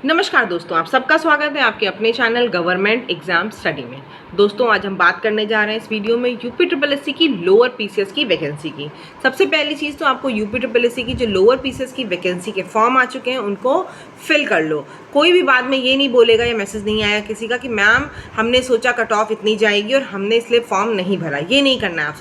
नमस्कार दोस्तों, आप सबका स्वागत है आपके अपने चैनल गवर्नमेंट एग्जाम स्टडी में। दोस्तों आज हम बात करने जा रहे हैं इस वीडियो में यूपी ट्रिपल एससी की लोअर पीसीएस की वैकेंसी की। सबसे पहली चीज़ तो आपको यूपी ट्रिपल एससी की जो लोअर पीसीएस की वैकेंसी के फॉर्म आ चुके हैं उनको फिल कर लो। कोई भी बाद में ये नहीं बोलेगा या मैसेज नहीं आया किसी का कि मैम हमने सोचा कट ऑफ इतनी जाएगी और हमने इसलिए फॉर्म नहीं भरा। ये नहीं करना है, आप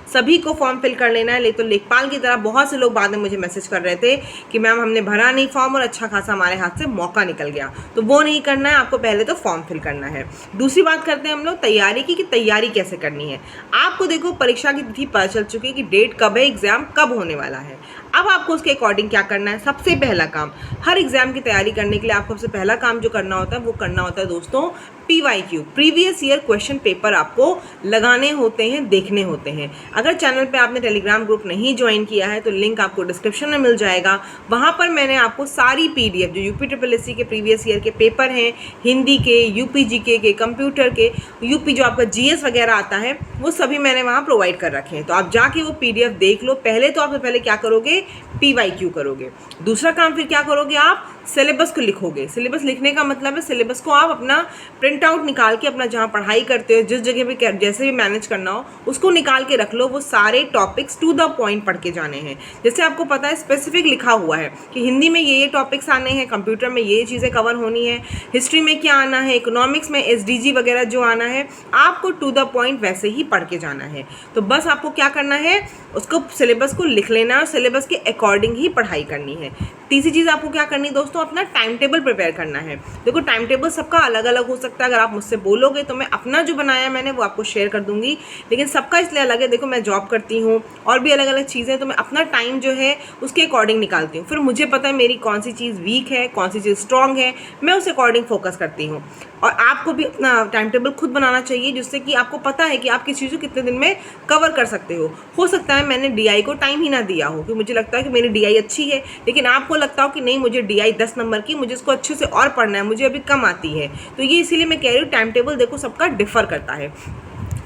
सभी को फॉर्म फिल कर लेना है। तो लेखपाल की तरह बहुत से लोग बाद में मुझे मैसेज कर रहे थे कि मैम हमने भरा नहीं फॉर्म और अच्छा खासा हमारे हाथ से मौका निकल गया, तो वो नहीं करना है। आपको पहले तो फॉर्म फिल करना है। दूसरी बात करते हैं हम लोग तैयारी की कि तैयारी कैसे करनी है। आपको देखो परीक्षा की तिथि पता चल चुकी है कि डेट कब है, एग्जाम कब होने वाला है। अब आपको उसके अकॉर्डिंग क्या करना है। सबसे पहला काम, हर एग्जाम की तैयारी करने के लिए आपको सबसे पहला काम जो करना होता है वो करना होता है दोस्तों PYQ, previous year question paper आपको लगाने होते हैं, देखने होते हैं। अगर चैनल पे आपने टेलीग्राम ग्रुप नहीं ज्वाइन किया है तो लिंक आपको डिस्क्रिप्शन में मिल जाएगा। वहाँ पर मैंने आपको सारी PDF जो यूपी ट्रिपल एससी के प्रीवियस ईयर के पेपर हैं, हिंदी के, यूपी जीके के, कंप्यूटर के, यूपी जो आपका GS वगैरह आता है वो सभी मैंने वहाँ प्रोवाइड कर रखे हैं। तो आप जाके वो PDF देख लो। पहले तो आप पहले क्या करोगे, PYQ करोगे। दूसरा काम फिर क्या करोगे, आप सिलेबस को लिखोगे। सिलेबस लिखने का मतलब है सिलेबस को आप अपना प्रिंट आउट निकाल के अपना जहाँ पढ़ाई करते हो, जिस जगह पे जैसे भी मैनेज करना हो उसको निकाल के रख लो। वो सारे टॉपिक्स टू द पॉइंट पढ़ के जाने हैं। जैसे आपको पता है स्पेसिफिक लिखा हुआ है कि हिंदी में ये टॉपिक्स आने हैं, कंप्यूटर में ये चीज़ें कवर होनी है, हिस्ट्री में क्या आना है, इकोनॉमिक्स में SDG वगैरह जो आना है, आपको टू द पॉइंट वैसे ही पढ़ के जाना है। तो बस आपको क्या करना है, उसको सिलेबस को लिख लेना है और सिलेबस के अकॉर्डिंग ही पढ़ाई करनी है। तीसरी चीज़ आपको क्या करनी है दोस्तों, अपना टाइम टेबल प्रिपेयर करना है। देखो टाइम टेबल सबका अलग अलग हो सकता है। अगर आप मुझसे बोलोगे तो मैं अपना जो बनाया मैंने वो आपको शेयर कर दूंगी, लेकिन सबका इसलिए अलग है। देखो मैं जॉब करती हूँ और भी अलग अलग चीज़ें, तो मैं अपना टाइम जो है उसके अकॉर्डिंग निकालती हूँ। फिर मुझे पता है मेरी कौन सी चीज़ वीक है, कौन सी चीज़ स्ट्रॉन्ग है, मैं उस अकॉर्डिंग फोकस करती हूँ। और आपको भी अपना टाइम टेबल खुद बनाना चाहिए जिससे कि आपको पता है कि आप किस चीज़ को कितने दिन में कवर कर सकते हो सकता है मैंने DI को टाइम ही ना दिया हो कि मुझे लगता है कि मेरी DI अच्छी है, लेकिन आपको लगता हो कि नहीं मुझे DI 10 नंबर की, मुझे इसको अच्छे से और पढ़ना है, मुझे अभी कम आती है। तो ये इसीलिए मैं कह रही हूँ टाइम टेबल देखो सबका डिफर करता है,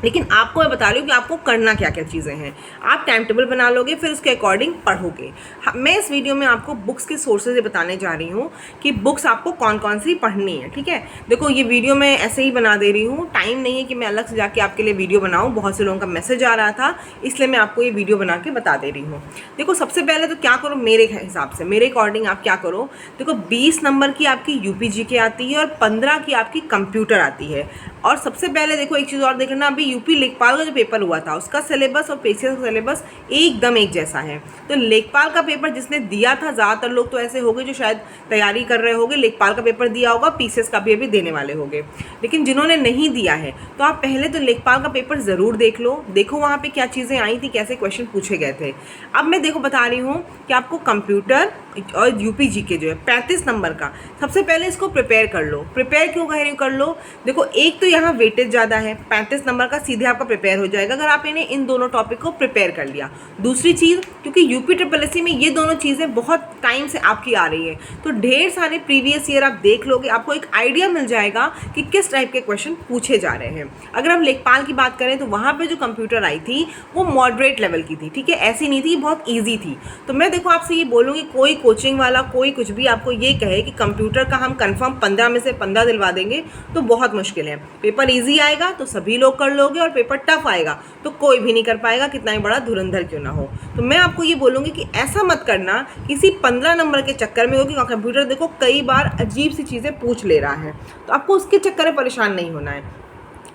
लेकिन आपको मैं बता रही हूँ कि आपको करना क्या क्या चीज़ें हैं। आप टाइम टेबल बना लोगे, फिर उसके अकॉर्डिंग पढ़ोगे। मैं इस वीडियो में आपको बुक्स के सोर्सेज बताने जा रही हूँ कि बुक्स आपको कौन कौन सी पढ़नी है। ठीक है, देखो ये वीडियो मैं ऐसे ही बना दे रही हूँ, टाइम नहीं है कि मैं अलग से जाके आपके लिए वीडियो बनाऊँ। बहुत से लोगों का मैसेज आ रहा था, इसलिए मैं आपको ये वीडियो बना के बता दे रही हूँ। देखो सबसे पहले तो क्या करो, मेरे हिसाब से मेरे अकॉर्डिंग आप क्या करो, देखो 20 नंबर की आपकी UP GK आती है और 15 की आपकी कंप्यूटर आती है। और सबसे पहले देखो एक चीज़ और देखना, अभी यूपी लेखपाल का जो पेपर हुआ था उसका सिलेबस और पीसीएस का सिलेबस एकदम एक जैसा है। तो लेखपाल का पेपर जिसने दिया था, ज़्यादातर लोग तो ऐसे हो गए जो शायद तैयारी कर रहे होंगे, लेखपाल का पेपर दिया होगा, पीसीएस का भी अभी देने वाले होंगे। लेकिन जिन्होंने नहीं दिया है तो आप पहले तो लेखपाल का पेपर ज़रूर देख लो, देखो वहाँ पर क्या चीज़ें आई थी, कैसे क्वेश्चन पूछे गए थे। अब मैं देखो बता रही हूँ कि आपको कंप्यूटर और UP GK जो है 35 नंबर का, सबसे पहले इसको प्रिपेयर कर लो। प्रिपेयर क्यों कह रही हूँ कर लो, देखो एक तो यहाँ वेटेज ज़्यादा है, 35 नंबर का सीधे आपका प्रिपेयर हो जाएगा अगर आप इन्हें इन दोनों टॉपिक को प्रिपेयर कर लिया। दूसरी चीज़, क्योंकि यूपी ट्रिपल एससी में ये दोनों चीज़ें बहुत टाइम से आपकी आ रही है, तो ढेर सारे प्रीवियस ईयर आप देख लोगे, आपको एक आइडिया मिल जाएगा कि किस टाइप के क्वेश्चन पूछे जा रहे हैं। अगर हम लेखपाल की बात करें तो वहाँ पर जो कंप्यूटर आई थी वो मॉडरेट लेवल की थी। ठीक है, ऐसी नहीं थी, बहुत ईजी थी। तो मैं देखो आपसे ये बोलूँगी, कोई कोचिंग वाला कोई कुछ भी आपको ये कहे कि कंप्यूटर का हम कंफर्म 15 में से 15 दिलवा देंगे तो बहुत मुश्किल है। पेपर इजी आएगा तो सभी लोग कर लोगे और पेपर टफ आएगा तो कोई भी नहीं कर पाएगा, कितना ही बड़ा धुरंधर क्यों ना हो। तो मैं आपको ये बोलूँगी कि ऐसा मत करना किसी 15 नंबर के चक्कर में हो कि कंप्यूटर देखो कई बार अजीब सी चीज़ें पूछ ले रहा है, तो आपको उसके चक्कर में परेशान नहीं होना है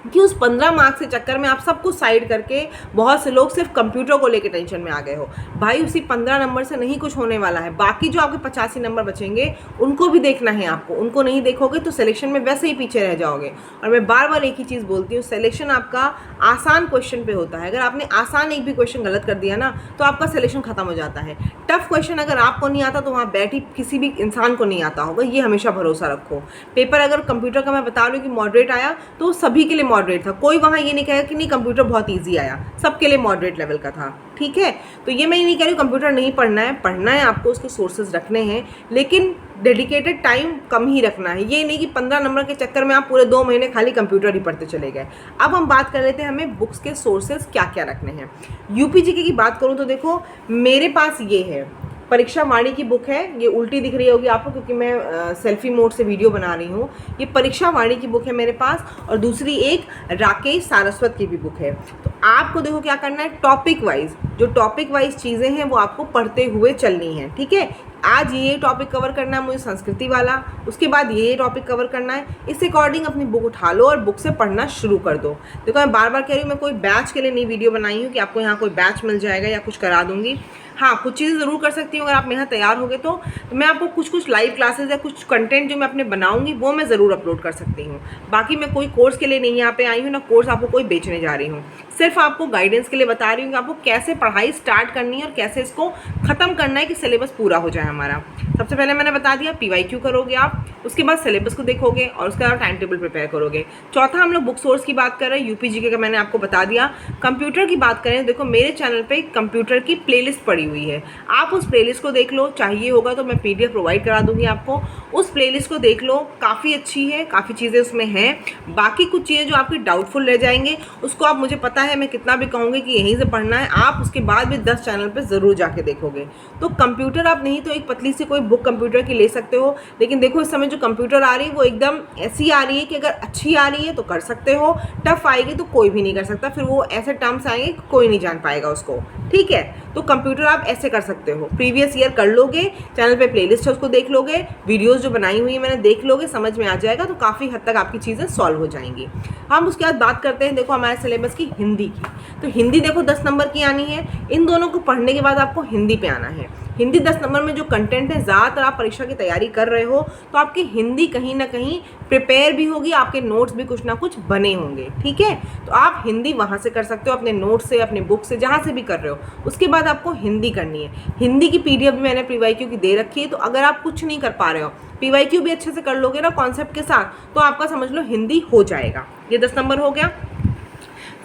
कि उस 15 मार्क्स के चक्कर में आप सब कुछ साइड करके बहुत से लोग सिर्फ कंप्यूटर को लेकर टेंशन में आ गए हो। भाई उसी 15 नंबर से नहीं कुछ होने वाला है, बाकी जो आपके 85 नंबर बचेंगे उनको भी देखना है आपको। उनको नहीं देखोगे तो सिलेक्शन में वैसे ही पीछे रह जाओगे। और मैं बार बार एक ही चीज़ बोलती हूँ, सिलेक्शन आपका आसान क्वेश्चन पे होता है। अगर आपने आसान एक भी क्वेश्चन गलत कर दिया ना तो आपका सिलेक्शन खत्म हो जाता है। टफ क्वेश्चन अगर आपको नहीं आता तो वहाँ बैठी किसी भी इंसान को नहीं आता होगा, ये हमेशा भरोसा रखो। पेपर अगर कंप्यूटर का मैं बता रही हूँ कि मॉडरेट आया तो सभी के लिए मॉडरेट था, कोई वहाँ ये नहीं कहेगा कि नहीं कंप्यूटर बहुत इजी आया, सबके लिए मॉडरेट लेवल का था। ठीक है, तो ये मैं नहीं कह रही हूँ कंप्यूटर नहीं पढ़ना है, पढ़ना है आपको, उसके सोर्सेज रखने हैं, लेकिन डेडिकेटेड टाइम कम ही रखना है। ये नहीं कि 15 नंबर के चक्कर में आप पूरे 2 महीने खाली कंप्यूटर ही पढ़ते चले गए। अब हम बात कर लेते हैं हमें बुक्स के सोर्सेज क्या क्या रखने हैं। UP GK की बात करूँ तो देखो मेरे पास ये है परीक्षा वाणी की बुक है, ये उल्टी दिख रही होगी आपको क्योंकि मैं सेल्फी मोड से वीडियो बना रही हूँ। ये परीक्षा वाणी की बुक है मेरे पास, और दूसरी एक राकेश सारस्वत की भी बुक है। तो आपको देखो क्या करना है, टॉपिक वाइज जो टॉपिक वाइज चीज़ें हैं वो आपको पढ़ते हुए चलनी है, ठीक है। आज ये टॉपिक कवर करना है मुझे संस्कृति वाला, उसके बाद ये टॉपिक कवर करना है, इस अकॉर्डिंग अपनी बुक उठा लो और बुक से पढ़ना शुरू कर दो। देखो मैं बार बार कह रही हूँ, मैं कोई बैच के लिए नहीं वीडियो बनाई हूँ कि आपको यहाँ कोई बैच मिल जाएगा या कुछ करा दूँगी। हाँ, कुछ चीज़ें ज़रूर कर सकती हूँ अगर आप यहाँ तैयार हो गए तो मैं आपको कुछ लाइव क्लासेस या कुछ कंटेंट जो मैं अपने बनाऊँगी वो मैं ज़रूर अपलोड कर सकती हूँ। बाकी मैं कोई कोर्स के लिए नहीं यहाँ पे आई हूँ, ना कोर्स आपको कोई बेचने जा रही हूँ, सिर्फ आपको गाइडेंस के लिए बता रही हूँ कि आपको कैसे पढ़ाई स्टार्ट करनी है और कैसे इसको ख़त्म करना है कि सिलेबस पूरा हो जाए हमारा। सबसे पहले मैंने बता दिया PYQ करोगे आप, उसके बाद सिलेबस को देखोगे और उसके बाद टाइम टेबल प्रिपेयर करोगे। चौथा हम लोग बुक सोर्स की बात कर रहे हैं, UPGK का मैंने आपको बता दिया। कंप्यूटर की बात करें, देखो मेरे चैनल पे कंप्यूटर की प्लेलिस्ट पड़ी हुई है, आप उस प्लेलिस्ट को देख लो, चाहिए होगा तो मैं PDF प्रोवाइड करा दूंगी आपको। उस प्लेलिस्ट को देख लो, काफ़ी अच्छी है, काफ़ी चीज़ें उसमें हैं। बाकी कुछ चीज़ें जो आपकी डाउटफुल रह जाएंगे उसको आप, मुझे पता है मैं कितना भी कहूँगी कि यहीं से पढ़ना है, आप उसके बाद भी 10 चैनल पे ज़रूर जाके देखोगे। तो कंप्यूटर आप नहीं तो एक पतली सी कोई बुक कंप्यूटर की ले सकते हो, लेकिन देखो इस समय जो कंप्यूटर आ रही है वो एकदम ऐसी आ रही है कि अगर अच्छी आ रही है तो कर सकते हो, टफ आएगी तो कोई भी नहीं कर सकता, फिर वो ऐसे टर्म्स आएंगे कि कोई नहीं जान पाएगा उसको, ठीक है। तो कंप्यूटर आप ऐसे कर सकते हो, प्रीवियस ईयर कर लोगे, चैनल पे प्लेलिस्ट है उसको देख लोगे, वीडियोस जो बनाई हुई है मैंने देख लोगे, समझ में आ जाएगा, तो काफ़ी हद तक आपकी चीज़ें सॉल्व हो जाएंगी। हम उसके बाद बात करते हैं देखो हमारे सिलेबस की हिंदी की। तो हिंदी देखो 10 नंबर की आनी है, इन दोनों को पढ़ने के बाद आपको हिंदी पे आना है। हिंदी 10 नंबर में जो कंटेंट है, ज़्यादातर आप परीक्षा की तैयारी कर रहे हो तो आपकी हिंदी कहीं ना कहीं प्रिपेयर भी होगी, आपके नोट्स भी कुछ ना कुछ बने होंगे, ठीक है। तो आप हिंदी वहाँ से कर सकते हो, अपने नोट्स से, अपने बुक से, जहाँ से भी कर रहे हो। उसके बाद आपको हिंदी करनी है। हिंदी की PDF भी मैंने PYQ की दे रखी है, तो अगर आप कुछ नहीं कर पा रहे हो, PYQ भी अच्छे से कर लोगे ना कॉन्सेप्ट के साथ, तो आपका समझ लो हिंदी हो जाएगा। ये 10 नंबर हो गया।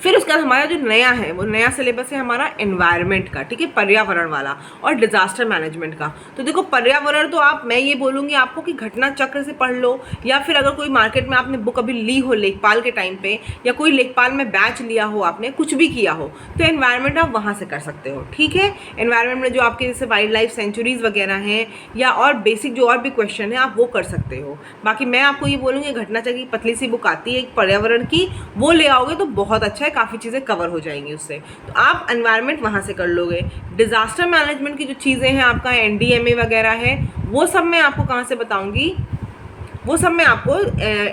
फिर उसके बाद हमारा जो नया है वो नया सिलेबस है हमारा एनवायरनमेंट का, ठीक है, पर्यावरण वाला और डिजास्टर मैनेजमेंट का। तो देखो पर्यावरण तो आप, मैं ये बोलूँगी आपको कि घटना चक्र से पढ़ लो, या फिर अगर कोई मार्केट में आपने बुक अभी ली हो लेखपाल के टाइम पे, या कोई लेखपाल में बैच लिया हो, आपने कुछ भी किया हो, तो एनवायरनमेंट आप वहाँ से कर सकते हो, ठीक है। एनवायरनमेंट में जो आपके जैसे वाइल्ड लाइफ सेंचुरीज वगैरह हैं या और बेसिक जो और भी क्वेश्चन है आप वो कर सकते हो। बाकी मैं आपको ये बोलूँगी घटना चक्र की पतली सी बुक आती है पर्यावरण की, वो ले आओगे तो बहुत अच्छा है, काफ़ी चीज़ें कवर हो जाएंगी उससे। तो आप एनवायरनमेंट वहाँ से कर लोगे। डिजास्टर मैनेजमेंट की जो चीज़ें हैं, आपका NDMA वगैरह है, वो सब मैं आपको कहाँ से बताऊंगी, वो सब मैं आपको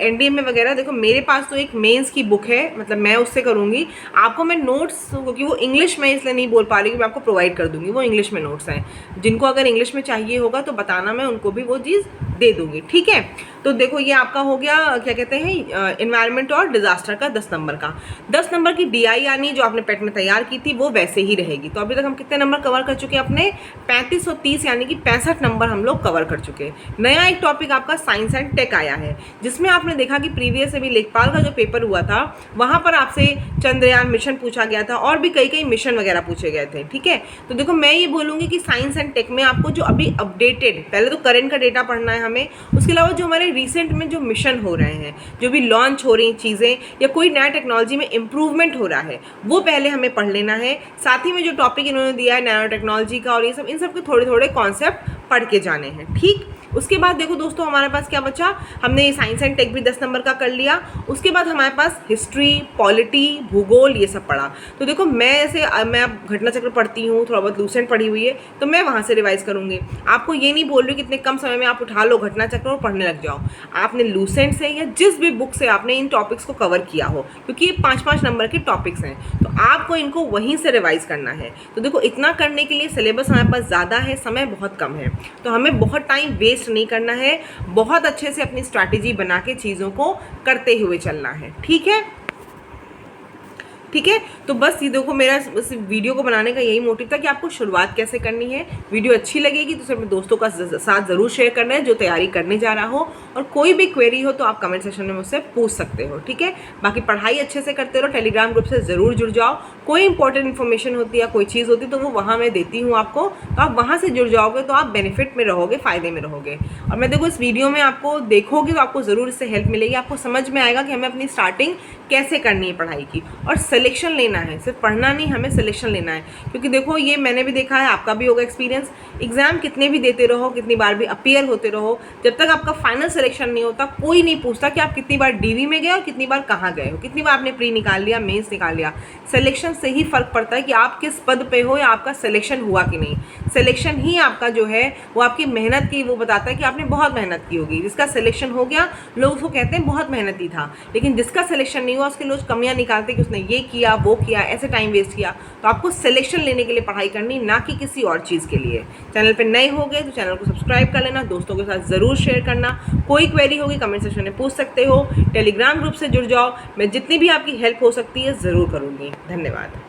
NDMA वगैरह, देखो मेरे पास तो एक मेंस की बुक है, मतलब मैं उससे करूँगी आपको। मैं नोट्स, क्योंकि वो इंग्लिश में इसलिए नहीं बोल पा रही कि मैं आपको प्रोवाइड कर दूँगी, वो इंग्लिश में नोट्स हैं, जिनको अगर इंग्लिश में चाहिए होगा तो बताना, मैं उनको भी वो चीज़ दे दूँगी, ठीक है। तो देखो ये आपका हो गया, क्या कहते हैं, एनवायरनमेंट और डिजास्टर का 10 नंबर का। 10 नंबर की DI यानी जो आपने पेट में तैयार की थी वो वैसे ही रहेगी। तो अभी तक हम कितने नंबर कवर कर चुके हैं अपने, 35 और 30 यानी कि 65 नंबर हम लोग कवर कर चुके हैं। नया एक टॉपिक आपका साइंस एंड टेक आया है, जिसमें आपने देखा कि प्रीवियस अभी लेखपाल का जो पेपर हुआ था वहाँ पर आपसे चंद्रयान मिशन पूछा गया था और भी कई मिशन वगैरह पूछे गए थे, ठीक है। तो देखो मैं ये बोलूँगी कि साइंस एंड टेक में आपको जो अभी अपडेटेड, पहले तो करेंट का डेटा पढ़ना है हमें, उसके अलावा जो हमारे रिसेंट में जो मिशन हो रहे हैं, जो भी लॉन्च हो रही चीज़ें या कोई नया टेक्नोलॉजी में इम्प्रूवमेंट हो रहा है, वो पहले हमें पढ़ लेना है। साथ ही में जो टॉपिक इन्होंने दिया है नैनो टेक्नोलॉजी का और ये सब, इन सब के थोड़े थोड़े कॉन्सेप्ट पढ़ के जाने हैं, ठीक। उसके बाद देखो दोस्तों हमारे पास क्या बचा, हमने ये साइंस एंड टेक भी 10 नंबर का कर लिया। उसके बाद हमारे पास हिस्ट्री, पॉलिटी, भूगोल, ये सब पढ़ा। तो देखो मैं अब घटना चक्र पढ़ती हूँ, थोड़ा बहुत लूसेंट पढ़ी हुई है, तो मैं वहाँ से रिवाइज करूँगी। आपको ये नहीं बोल रही कि इतने कम समय में आप उठा लो घटना चक्र और पढ़ने लग जाओ। आपने लूसेंट से या जिस भी बुक से आपने इन टॉपिक्स को कवर किया हो, क्योंकि ये 5-5 नंबर के टॉपिक्स हैं, तो आपको इनको वहीं से रिवाइज करना है। तो देखो इतना करने के लिए सिलेबस हमारे पास ज़्यादा है, समय बहुत कम है, तो हमें बहुत टाइम वेस्ट नहीं करना है, बहुत अच्छे से अपनी स्ट्रैटेजी बना के चीज़ों को करते हुए चलना है, ठीक है। ठीक है, तो बस ये देखो मेरा इस वीडियो को बनाने का यही मोटिव था कि आपको शुरुआत कैसे करनी है। वीडियो अच्छी लगेगी तो सिर्फ दोस्तों का साथ ज़रूर शेयर करना है जो तैयारी करने जा रहा हो, और कोई भी क्वेरी हो तो आप कमेंट सेक्शन में मुझसे पूछ सकते हो, ठीक है। बाकी पढ़ाई अच्छे से करते रहो, टेलीग्राम ग्रुप से ज़रूर जुड़ जाओ, कोई इंपॉर्टेंट इन्फॉर्मेशन होती है या कोई चीज़ होती है तो वो वहाँ मैं देती हूँ आपको, तो आप वहाँ से जुड़ जाओगे तो आप बेनिफिट में रहोगे, फ़ायदे में रहोगे। और मैं देखो इस वीडियो में आपको देखोगे तो आपको ज़रूर इससे हेल्प मिलेगी, आपको समझ में आएगा कि हमें अपनी स्टार्टिंग कैसे करनी है पढ़ाई की। और सिलेक्शन लेना है, सिर्फ पढ़ना नहीं, हमें सिलेक्शन लेना है। क्योंकि देखो ये मैंने भी देखा है, आपका भी होगा एक्सपीरियंस, एग्ज़ाम कितने भी देते रहो, कितनी बार भी अपीयर होते रहो, जब तक आपका फाइनल सिलेक्शन नहीं होता कोई नहीं पूछता कि आप कितनी बार डीवी में गए और कितनी बार कहाँ गए हो, कितनी बार आपने प्री निकाल लिया, मेंस निकाल लिया। सिलेक्शन से ही फ़र्क पड़ता है कि आप किस पद पे हो या आपका सिलेक्शन हुआ कि नहीं। सिलेक्शन ही आपका जो है वो आपकी मेहनत की वो बताता है कि आपने बहुत मेहनत की होगी। जिसका सिलेक्शन हो गया लोग उसको कहते हैं बहुत मेहनती था, लेकिन जिसका सिलेक्शन नहीं हुआ उसके लोग कमियां निकालते कि उसने ये किया वो किया, ऐसे टाइम वेस्ट किया। तो आपको सिलेक्शन लेने के लिए पढ़ाई करनी, ना कि किसी और चीज़ के लिए। चैनल पर नए हो गए तो चैनल को सब्सक्राइब कर लेना, दोस्तों के साथ ज़रूर शेयर करना। कोई क्वेरी होगी कमेंट सेक्शन में पूछ सकते हो, टेलीग्राम ग्रुप से जुड़ जाओ, मैं जितनी भी आपकी हेल्प हो सकती है ज़रूर करूँगी। धन्यवाद।